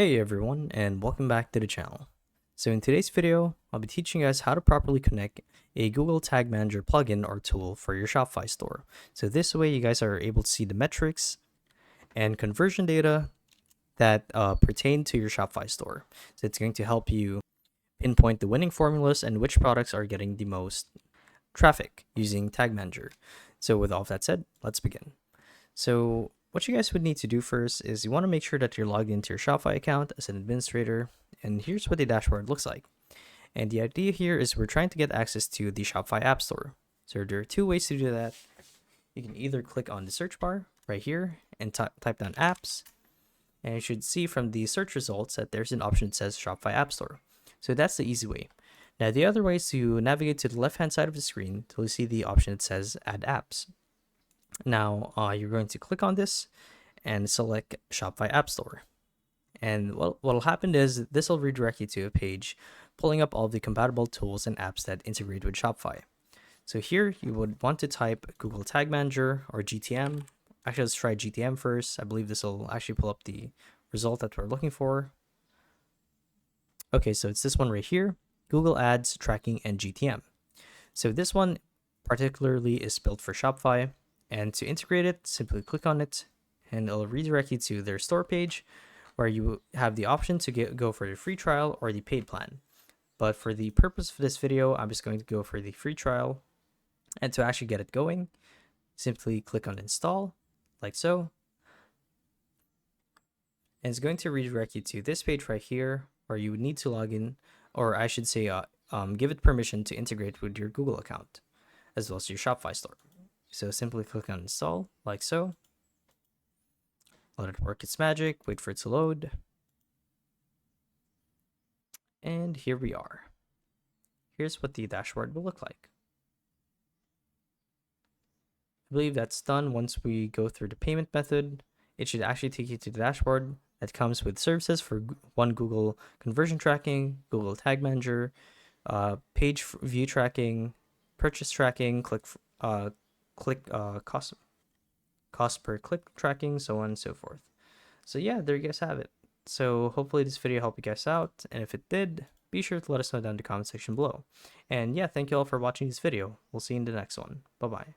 Hey everyone, and welcome back to the channel. So in today's video, I'll be teaching you guys how to properly connect a Google Tag Manager plugin or tool for your Shopify store. So this way you guys are able to see the metrics and conversion data that pertain to your Shopify store. So it's going to help you pinpoint the winning formulas and which products are getting the most traffic using Tag Manager. So with all of that said, let's begin. So what you guys would need to do first is you want to make sure that you're logged into your Shopify account as an administrator. And here's what the dashboard looks like. And the idea here is we're trying to get access to the Shopify App Store. So there are two ways to do that. You can either click on the search bar right here and type down apps. And you should see from the search results that there's an option that says Shopify App Store. So that's the easy way. Now the other way is to navigate to the left-hand side of the screen till you see the option that says Add Apps. Now you're going to click on this and select Shopify App Store. And what'll happen is this will redirect you to a page pulling up all the compatible tools and apps that integrate with Shopify. So here you would want to type Google Tag Manager or GTM. Actually, let's try GTM first. I believe this will actually pull up the result that we're looking for. Okay, so it's this one right here, Google Ads Tracking and GTM. So this one particularly is built for Shopify. And to integrate it, simply click on it and it'll redirect you to their store page where you have the option to go for the free trial or the paid plan. But for the purpose of this video, I'm just going to go for the free trial. And to actually get it going, simply click on install like so. And it's going to redirect you to this page right here where you would need to log in, or I should say give it permission to integrate with your Google account as well as your Shopify store. So simply click on install like so. Let it work its magic, wait for it to load. And here we are. Here's what the dashboard will look like. I believe that's done. Once we go through the payment method, it should actually take you to the dashboard that comes with services for one Google conversion tracking, Google Tag Manager, page view tracking, purchase tracking, cost per click tracking, so on and so forth. So yeah, there you guys have it. So hopefully this video helped you guys out, and if it did, be sure to let us know down in the comment section below. And yeah, thank you all for watching this video. We'll see you in the next one. Bye bye.